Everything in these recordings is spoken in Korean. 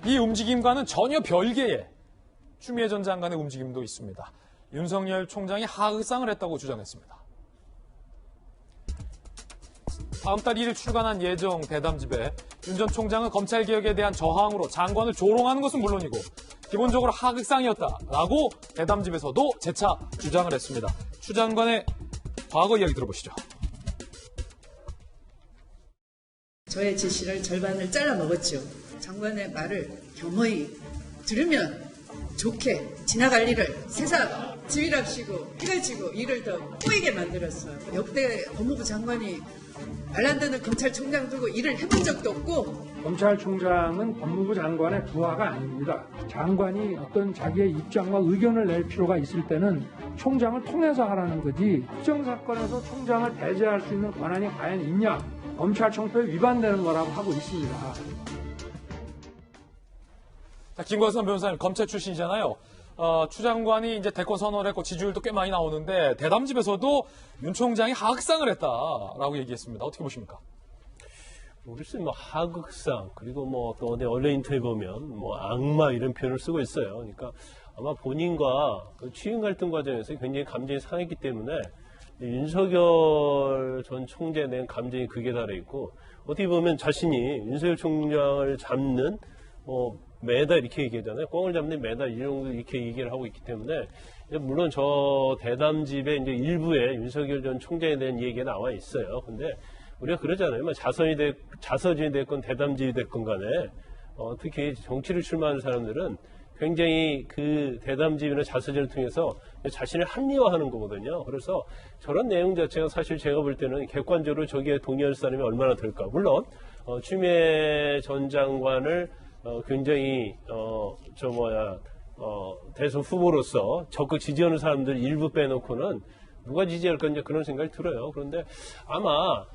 이 움직임과는 전혀 별개의 추미애 전 장관의 움직임도 있습니다. 윤석열 총장이 하극상을 했다고 주장했습니다. 다음 달 1일 출간한 예정 대담집에 윤 전 총장은 검찰개혁에 대한 저항으로 장관을 조롱하는 것은 물론이고 기본적으로 하극상이었다라고 대담집에서도 재차 주장을 했습니다. 추 장관의 과거 이야기 들어보시죠. 저의 지시를 절반을 잘라 먹었죠. 장관의 말을 겸허히 들으면 좋게 지나갈 일을 세상 지휘랍시고 해가지고 일을 더 꼬이게 만들었어요. 역대 법무부 장관이 말 안 듣는 검찰총장 두고 일을 해본 적도 없고. 검찰총장은 법무부 장관의 부하가 아닙니다. 장관이 어떤 자기의 입장과 의견을 낼 필요가 있을 때는 총장을 통해서 하라는 거지, 특정사건에서 총장을 배제할 수 있는 권한이 과연 있냐, 검찰 청표에 위반되는 거라고 하고 있습니다. 자, 김광선 변호사님 검찰 출신이잖아요. 추 장관이 이제 대권 선언을 했고 지지율도 꽤 많이 나오는데 대담집에서도 윤 총장이 하극상을 했다라고 얘기했습니다. 어떻게 보십니까? 글쎄, 하극상, 그리고 또 어디 언론 인터뷰 보면 악마 이런 표현을 쓰고 있어요. 그러니까 아마 본인과 그 취임 갈등 과정에서 굉장히 감정이 상했기 때문에 윤석열 전 총재에 대한 감정이 극에 달해 있고, 어떻게 보면 자신이 윤석열 총장을 잡는 매달 이렇게 얘기하잖아요. 꽁을 잡는 매달 이 정도 이렇게 얘기를 하고 있기 때문에, 물론 저 대담집의 이제 일부에 윤석열 전 총장에 대한 얘기가 나와 있어요. 근데 우리가 그러잖아요. 자서전이 됐건 대담집이 됐건 간에, 특히 정치를 출마하는 사람들은 굉장히 그 대담집이나 자서전을 통해서 자신을 합리화하는 거거든요. 그래서 저런 내용 자체가 사실 제가 볼 때는 객관적으로 저기에 동의할 사람이 얼마나 될까. 물론, 추미애 전 장관을 굉장히 대선 후보로서 적극 지지하는 사람들 일부 빼놓고는 누가 지지할 건지 그런 생각이 들어요. 그런데 아마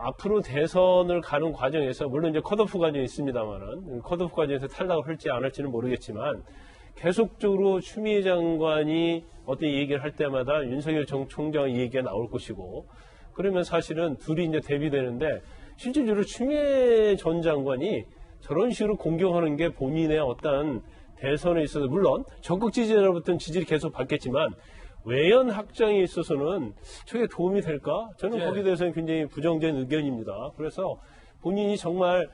앞으로 대선을 가는 과정에서, 물론 이제 컷오프 과정이 있습니다만은, 컷오프 과정에서 탈락을 할지 안 할지는 모르겠지만, 계속적으로 추미애 장관이 어떤 얘기를 할 때마다 윤석열 총장의 얘기가 나올 것이고, 그러면 사실은 둘이 이제 대비되는데, 실질적으로 추미애 전 장관이 저런 식으로 공격하는 게 본인의 어떤 대선에 있어서, 물론 적극 지지자로부터는 지지를 계속 받겠지만 외연 확장에 있어서는 저게 도움이 될까? 저는 거기에 대해서는 굉장히 부정적인 의견입니다. 그래서 본인이 정말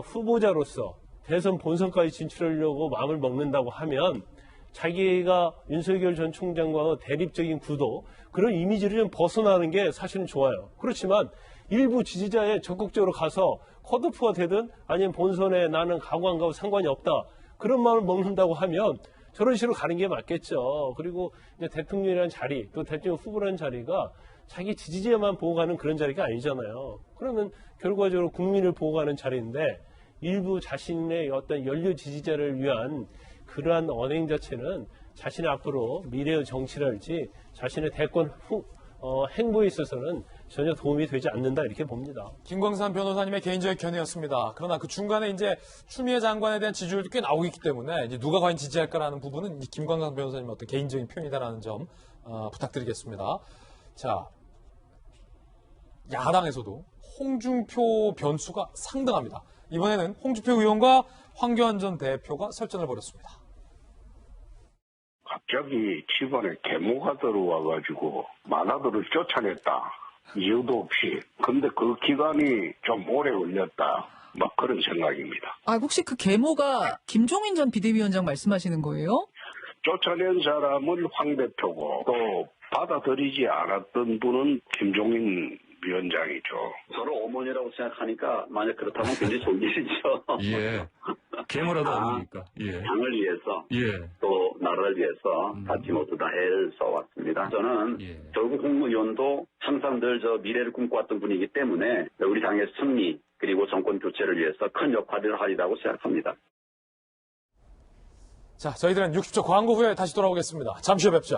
후보자로서 대선 본선까지 진출하려고 마음을 먹는다고 하면 자기가 윤석열 전 총장과 대립적인 구도, 그런 이미지를 좀 벗어나는 게 사실은 좋아요. 그렇지만 일부 지지자에 적극적으로 가서 컷오프가 되든 아니면 본선에 나는 가고 안 가고 상관이 없다, 그런 마음을 먹는다고 하면 저런 식으로 가는 게 맞겠죠. 그리고 이제 대통령이라는 자리, 또 대통령 후보라는 자리가 자기 지지자만 보고 가는 그런 자리가 아니잖아요. 그러면 결과적으로 국민을 보고 가는 자리인데, 일부 자신의 어떤 연료 지지자를 위한 그러한 언행 자체는 자신의 앞으로 미래의 정치랄지 자신의 대권 행보에 있어서는 전혀 도움이 되지 않는다, 이렇게 봅니다. 김광산 변호사님의 개인적인 견해였습니다. 그러나 그 중간에 이제 추미애 장관에 대한 지지율도 꽤 나오고 있기 때문에 이제 누가 과연 지지할까라는 부분은 김광산 변호사님의 어떤 개인적인 표현이다라는 점 부탁드리겠습니다. 자, 야당에서도 홍준표 변수가 상당합니다. 이번에는 홍준표 의원과 황교안 전 대표가 설전을 벌였습니다. 갑자기 집안에 계모가 들어와가지고 만화들을 쫓아냈다. 이유도 없이. 근데 그 기간이 좀 오래 걸렸다. 막 그런 생각입니다. 혹시 그 계모가 김종인 전 비대위원장 말씀하시는 거예요? 쫓아낸 사람은 황 대표고, 또 받아들이지 않았던 분은 김종인 위원장이죠. 저를 어머니라고 생각하니까 만약 그렇다면 굉장히 좋은 일이죠. 예. 계모라도 어머니까. 예. 당을 위해서, 예. 또 나라를 위해서 같이 모두 다 애를 써왔습니다. 저는 결국 국무위원도 항상 늘 미래를 꿈꿔왔던 분이기 때문에 우리 당의 승리 그리고 정권 교체를 위해서 큰 역할을 하리라고 생각합니다. 자, 저희들은 60초 광고 후에 다시 돌아오겠습니다. 잠시 후에 뵙죠.